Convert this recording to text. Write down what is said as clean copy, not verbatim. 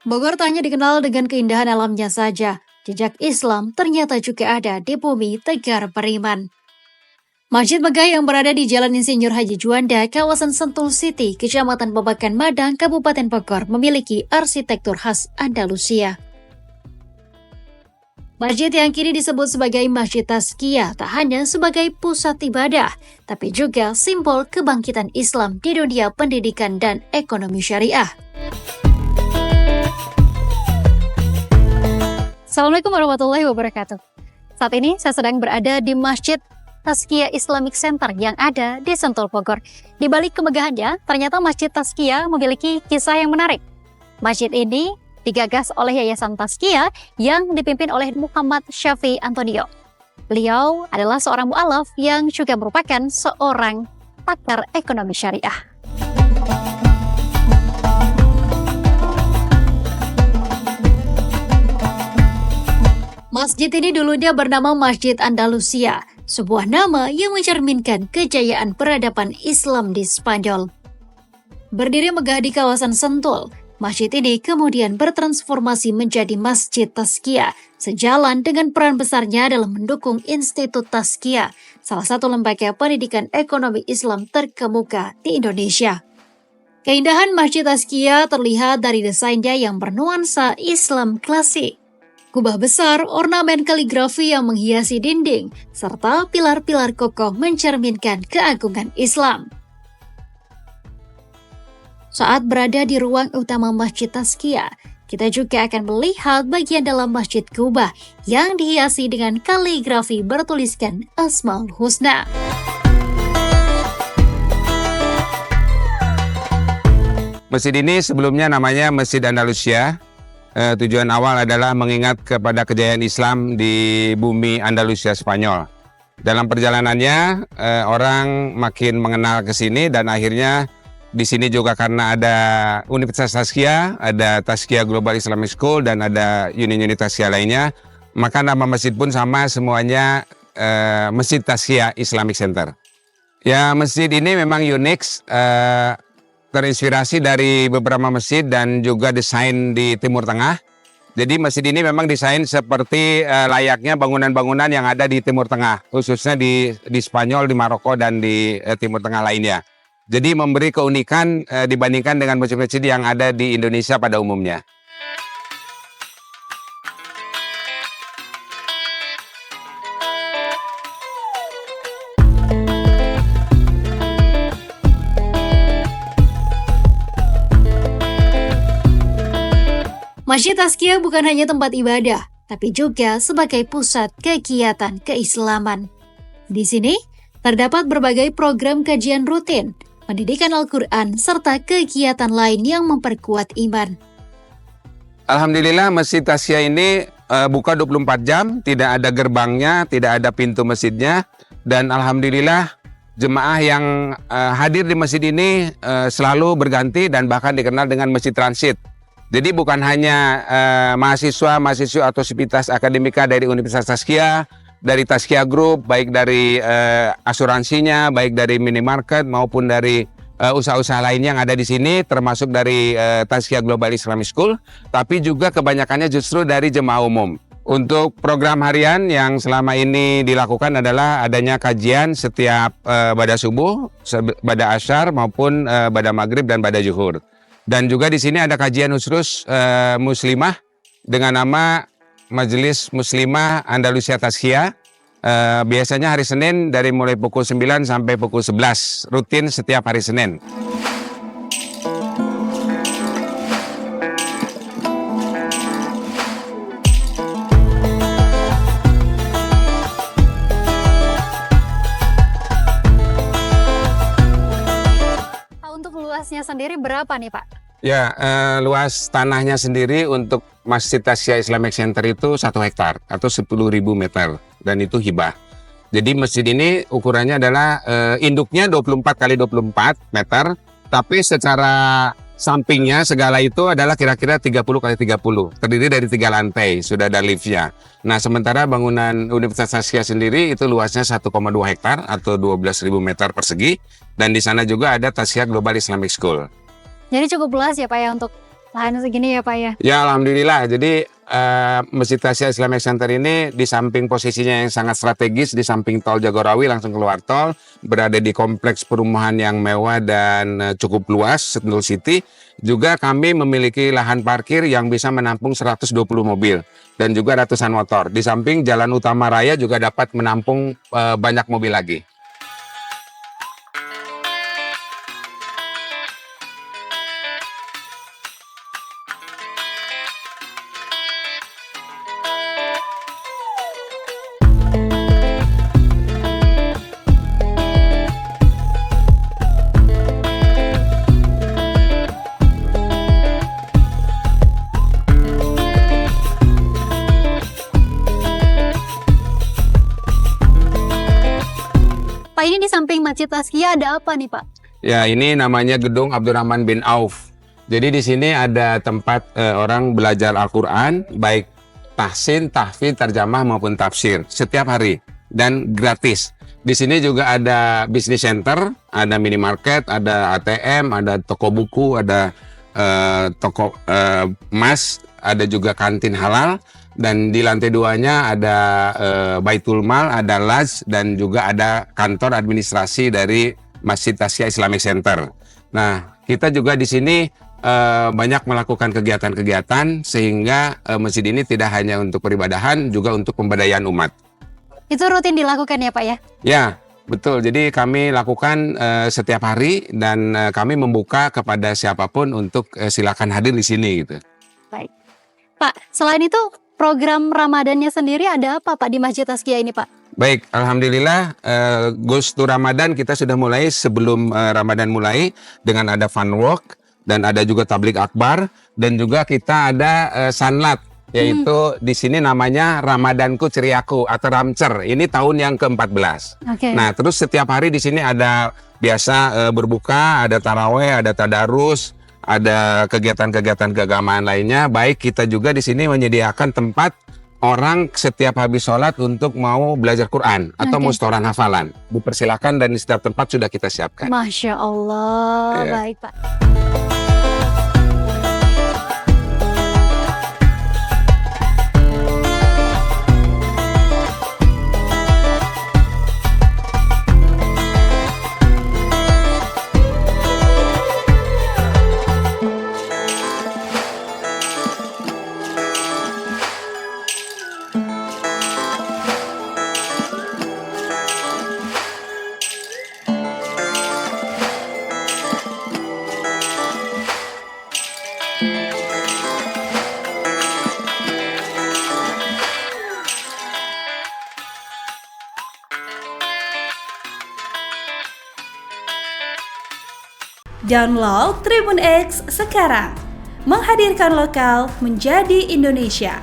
Bogor tak hanya dikenal dengan keindahan alamnya saja, jejak Islam ternyata juga ada di bumi Tegar Beriman. Masjid megah yang berada di Jalan Insinyur Haji Juanda, kawasan Sentul City, Kecamatan Babakan Madang, Kabupaten Bogor, memiliki arsitektur khas Andalusia. Masjid yang kini disebut sebagai Masjid Tazkiyah tak hanya sebagai pusat ibadah, tapi juga simbol kebangkitan Islam di dunia pendidikan dan ekonomi syariah. Assalamualaikum warahmatullahi wabarakatuh. Saat ini saya sedang berada di Masjid Tazkiyah Islamic Center yang ada di Sentul Bogor. Di balik kemegahannya, ternyata Masjid Tazkiyah memiliki kisah yang menarik. Masjid ini digagas oleh Yayasan Tazkiyah yang dipimpin oleh Muhammad Syafi Antonio. Beliau adalah seorang mu'alaf yang juga merupakan seorang pakar ekonomi syariah. Masjid ini dulunya bernama Masjid Andalusia, sebuah nama yang mencerminkan kejayaan peradaban Islam di Spanyol. Berdiri megah di kawasan Sentul, masjid ini kemudian bertransformasi menjadi Masjid Tazkiyah, sejalan dengan peran besarnya dalam mendukung Institut Tazkiyah, salah satu lembaga pendidikan ekonomi Islam terkemuka di Indonesia. Keindahan Masjid Tazkiyah terlihat dari desainnya yang bernuansa Islam klasik. Kubah besar, ornamen kaligrafi yang menghiasi dinding, serta pilar-pilar kokoh mencerminkan keagungan Islam. Saat berada di ruang utama Masjid Tazkiyah, kita juga akan melihat bagian dalam Masjid Kubah yang dihiasi dengan kaligrafi bertuliskan Asmaul Husna. Masjid ini sebelumnya namanya Masjid Andalusia. Tujuan awal adalah mengingat kepada kejayaan Islam di bumi Andalusia Spanyol. Dalam perjalanannya, orang makin mengenal ke sini dan akhirnya di sini juga karena ada Universitas Tazkiyah, ada Tazkiyah Global Islamic School dan ada unit-unit Tazkiyah lainnya, maka nama masjid pun sama semuanya, Masjid Tazkiyah Islamic Center. Ya, masjid ini memang unik. Terinspirasi dari beberapa masjid dan juga desain di Timur Tengah. Jadi masjid ini memang desain seperti layaknya bangunan-bangunan yang ada di Timur Tengah, khususnya di Spanyol, di Maroko, dan di Timur Tengah lainnya. Jadi memberi keunikan dibandingkan dengan masjid-masjid yang ada di Indonesia pada umumnya. Masjid Tazkiyah bukan hanya tempat ibadah, tapi juga sebagai pusat kegiatan keislaman. Di sini, terdapat berbagai program kajian rutin, pendidikan Al-Quran, serta kegiatan lain yang memperkuat iman. Alhamdulillah Masjid Tazkiyah ini buka 24 jam, tidak ada gerbangnya, tidak ada pintu masjidnya, dan Alhamdulillah jemaah yang hadir di masjid ini selalu berganti dan bahkan dikenal dengan Masjid Transit. Jadi bukan hanya mahasiswa atau sivitas akademika dari Universitas Tazkiyah, dari Tazkiyah Group, baik dari asuransinya, baik dari minimarket maupun dari usaha-usaha lainnya yang ada di sini, termasuk dari Tazkiyah Global Islamic School, tapi juga kebanyakannya justru dari jemaah umum. Untuk program harian yang selama ini dilakukan adalah adanya kajian setiap pada subuh, pada asyar maupun pada maghrib dan pada zuhur. Dan juga di sini ada kajian khusus muslimah dengan nama Majelis Muslimah Andalusia Tazkiyah. Biasanya hari Senin dari mulai pukul 9 sampai pukul 11, rutin setiap hari Senin. Untuk luasnya sendiri berapa nih Pak? Ya, luas tanahnya sendiri untuk Masjid Tazkiyah Islamic Center itu 1 hektar atau 10.000 meter dan itu hibah. Jadi masjid ini ukurannya adalah induknya 24 kali 24 meter, tapi secara sampingnya segala itu adalah kira-kira 30 kali 30, terdiri dari 3 lantai, sudah ada liftnya. Nah, sementara bangunan Universitas Tazkiyah sendiri itu luasnya 1,2 hektar atau 12.000 meter persegi, dan di sana juga ada Tazkiyah Global Islamic School. Jadi cukup luas ya Pak ya untuk Lahan segini ya Pak ya? Ya alhamdulillah. Jadi Masjid Tasya Islamic Center ini di samping posisinya yang sangat strategis di samping tol Jagorawi langsung keluar tol, berada di kompleks perumahan yang mewah dan cukup luas, Sentul City. Juga kami memiliki lahan parkir yang bisa menampung 120 mobil dan juga ratusan motor. Di samping jalan utama raya juga dapat menampung banyak mobil lagi. Pak, ini di samping Masjid Taskia ada apa nih Pak? Ya, ini namanya Gedung Abdurrahman bin Auf. Jadi di sini ada tempat orang belajar Al-Quran, baik tahsin, tahfidz, terjemah maupun tafsir setiap hari dan gratis. Di sini juga ada business center, ada minimarket, ada ATM, ada toko buku, ada toko emas, ada juga kantin halal. Dan di lantai 2-nya ada Baitul Mal, ada Laz, dan juga ada kantor administrasi dari Masjid Tasya Islamic Center. Nah, kita juga di sini banyak melakukan kegiatan-kegiatan sehingga masjid ini tidak hanya untuk peribadahan, juga untuk pemberdayaan umat. Itu rutin dilakukan ya Pak ya? Ya, betul. Jadi kami lakukan setiap hari dan kami membuka kepada siapapun untuk silakan hadir di sini gitu. Baik. Pak, selain itu program Ramadannya sendiri ada apa Pak di Masjid Taskia ini Pak? Baik, alhamdulillah Goes to Ramadan kita sudah mulai sebelum Ramadan mulai dengan ada fun walk dan ada juga tablik akbar dan juga kita ada sanlat yaitu di sini namanya Ramadanku Ceriaku atau Ramcer. Ini tahun yang ke-14. Oke. Nah, terus setiap hari di sini ada biasa berbuka, ada taraweh, ada tadarus, ada kegiatan-kegiatan keagamaan lainnya. Baik kita juga di sini menyediakan tempat orang setiap habis sholat untuk mau belajar Quran atau Oke. mau setoran hafalan. Dipersilakan dan di setiap tempat sudah kita siapkan. Masya Allah, Ya. baik Pak. Download Tribun X sekarang, menghadirkan lokal menjadi Indonesia.